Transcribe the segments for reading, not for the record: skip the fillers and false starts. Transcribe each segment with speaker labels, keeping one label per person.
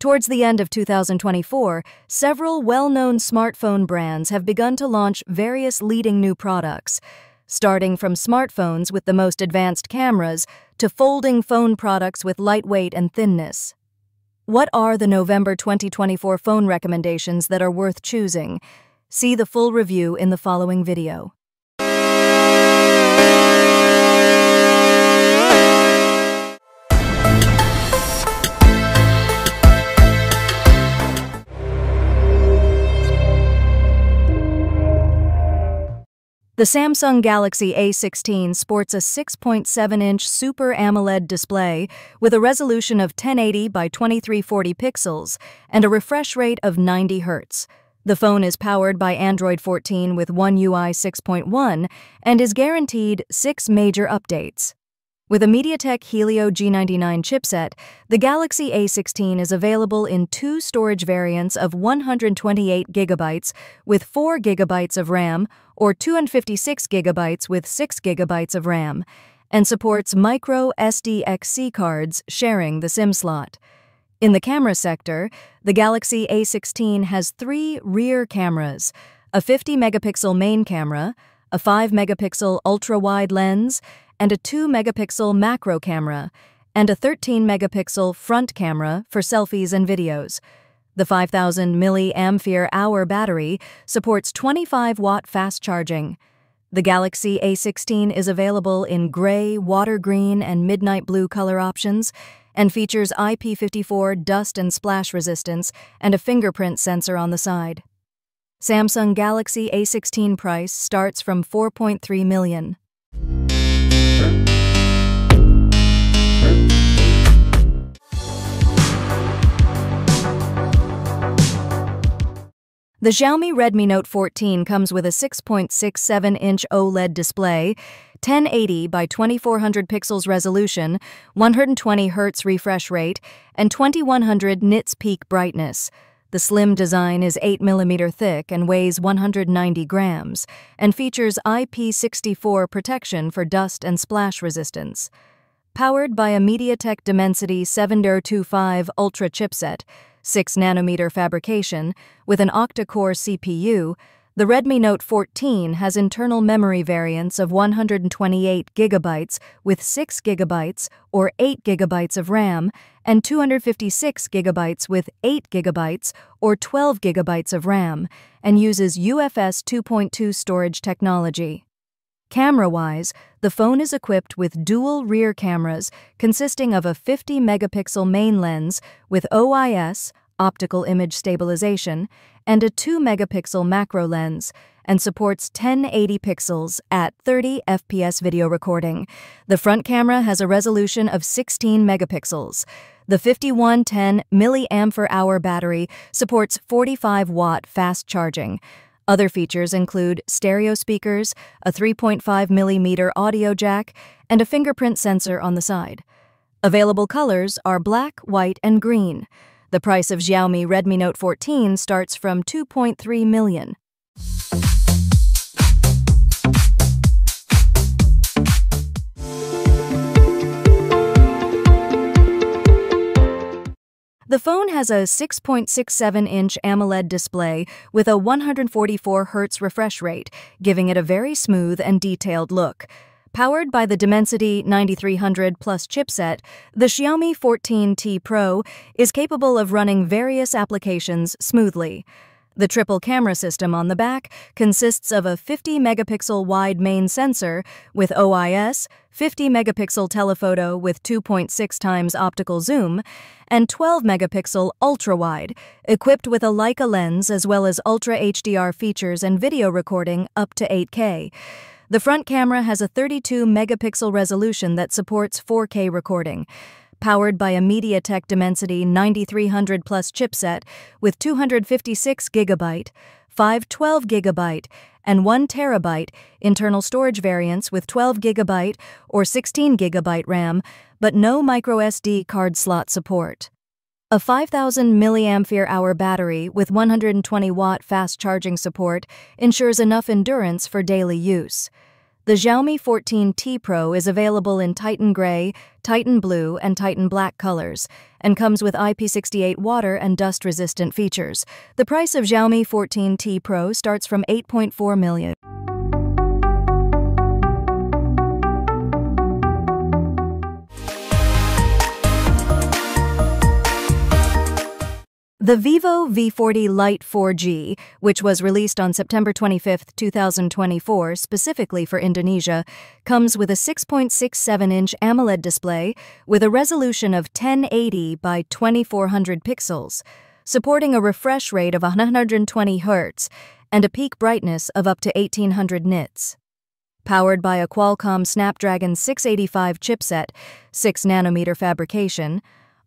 Speaker 1: Towards the end of 2024, several well-known smartphone brands have begun to launch various leading new products, starting from smartphones with the most advanced cameras to folding phone products with lightweight and thinness. What are the November 2024 phone recommendations that are worth choosing? See the full review in the following video. The Samsung Galaxy A16 sports a 6.7-inch Super AMOLED display with a resolution of 1080 by 2340 pixels and a refresh rate of 90 Hz. The phone is powered by Android 14 with One UI 6.1 and is guaranteed 6 major updates. With a MediaTek Helio G99 chipset, the Galaxy A16 is available in 2 storage variants of 128GB with 4GB of RAM or 256GB with 6GB of RAM, and supports micro SDXC cards sharing the SIM slot. In the camera sector, the Galaxy A16 has 3 rear cameras, a 50-megapixel main camera, a 5-megapixel ultra-wide lens, and a 2-megapixel macro camera, and a 13-megapixel front camera for selfies and videos. The 5,000 mAh battery supports 25-watt fast charging. The Galaxy A16 is available in gray, water green, and midnight blue color options, and features IP54 dust and splash resistance and a fingerprint sensor on the side. Samsung Galaxy A16 price starts from $4.3 million. The Xiaomi Redmi Note 14 comes with a 6.67-inch OLED display, 1080 by 2400 pixels resolution, 120 Hz refresh rate, and 2100 nits peak brightness. The slim design is 8mm thick and weighs 190 grams, and features IP64 protection for dust and splash resistance. Powered by a MediaTek Dimensity 7025 Ultra chipset, 6nm fabrication, with an octa-core CPU, the Redmi Note 14 has internal memory variants of 128GB with 6GB or 8GB of RAM and 256GB with 8GB or 12GB of RAM, and uses UFS 2.2 storage technology. Camera-wise, the phone is equipped with dual rear cameras consisting of a 50-megapixel main lens with OIS, optical image stabilization, and a 2-megapixel macro lens, and supports 1080 pixels at 30 FPS video recording. The front camera has a resolution of 16 megapixels. The 5110 mAh battery supports 45-watt fast charging. Other features include stereo speakers, a 3.5mm audio jack, and a fingerprint sensor on the side. Available colors are black, white, and green. The price of Xiaomi Redmi Note 14 starts from $2.3 million. The phone has a 6.67-inch AMOLED display with a 144 Hz refresh rate, giving it a very smooth and detailed look. Powered by the Dimensity 9300 Plus chipset, the Xiaomi 14T Pro is capable of running various applications smoothly. The triple camera system on the back consists of a 50-megapixel wide main sensor with OIS, 50-megapixel telephoto with 2.6 times optical zoom, and 12-megapixel ultra-wide, equipped with a Leica lens as well as Ultra HDR features and video recording up to 8K. The front camera has a 32-megapixel resolution that supports 4K recording. Powered by a MediaTek Dimensity 9300 Plus chipset with 256GB, 512GB, and 1TB internal storage variants with 12GB or 16GB RAM, but no microSD card slot support. A 5,000 mAh battery with 120-watt fast charging support ensures enough endurance for daily use. The Xiaomi 14T Pro is available in Titan Gray, Titan Blue, and Titan Black colors, and comes with IP68 water and dust-resistant features. The price of Xiaomi 14T Pro starts from $8.4 million. The Vivo V40 Light 4G, which was released on September 25, 2024, specifically for Indonesia, comes with a 6.67-inch AMOLED display with a resolution of 1080 by 2400 pixels, supporting a refresh rate of 120 Hz and a peak brightness of up to 1800 nits. Powered by a Qualcomm Snapdragon 685 chipset, 6nm fabrication,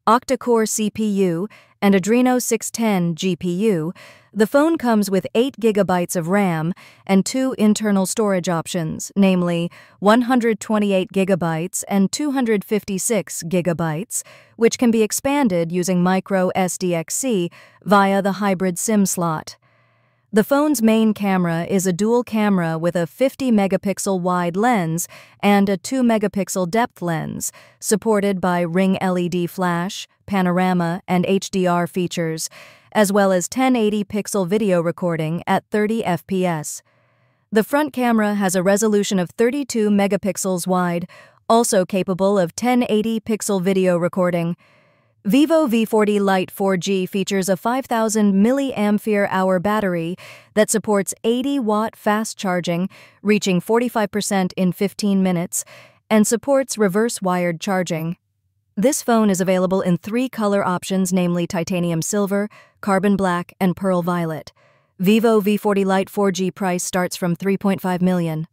Speaker 1: octa-core CPU, and Adreno 610 GPU, the phone comes with 8 GB of RAM and 2 internal storage options, namely 128 GB and 256 GB, which can be expanded using micro SDXC via the hybrid SIM slot. The phone's main camera is a dual camera with a 50-megapixel wide lens and a 2-megapixel depth lens, supported by Ring LED flash, panorama, and HDR features, as well as 1080-pixel video recording at 30 FPS. The front camera has a resolution of 32 megapixels wide, also capable of 1080-pixel video recording. Vivo V40 Light 4G features a 5,000 mAh battery that supports 80-watt fast charging, reaching 45% in 15 minutes, and supports reverse wired charging. This phone is available in 3 color options, namely titanium silver, carbon black, and pearl violet. Vivo V40 Light 4G price starts from $3.5 million.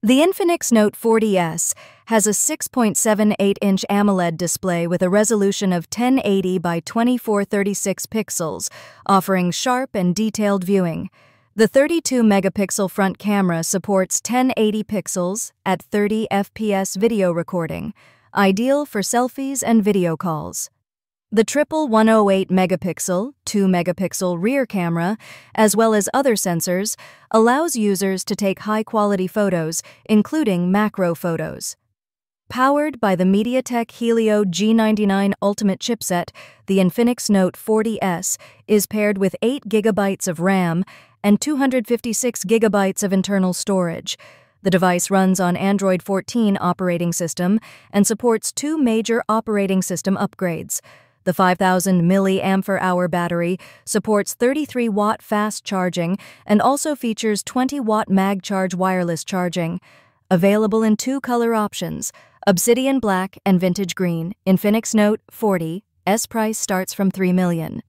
Speaker 1: The Infinix Note 40S has a 6.78-inch AMOLED display with a resolution of 1080 by 2436 pixels, offering sharp and detailed viewing. The 32-megapixel front camera supports 1080 pixels at 30 FPS video recording, ideal for selfies and video calls. The triple 108-megapixel, 2-megapixel rear camera, as well as other sensors, allows users to take high-quality photos, including macro photos. Powered by the MediaTek Helio G99 Ultimate chipset, the Infinix Note 40S is paired with 8 GB of RAM and 256 GB of internal storage. The device runs on Android 14 operating system and supports 2 major operating system upgrades. The 5,000 mAh battery supports 33-watt fast charging and also features 20-watt MagCharge wireless charging. Available in 2 color options, Obsidian Black and Vintage Green. Infinix Note 40S price starts from $3 million.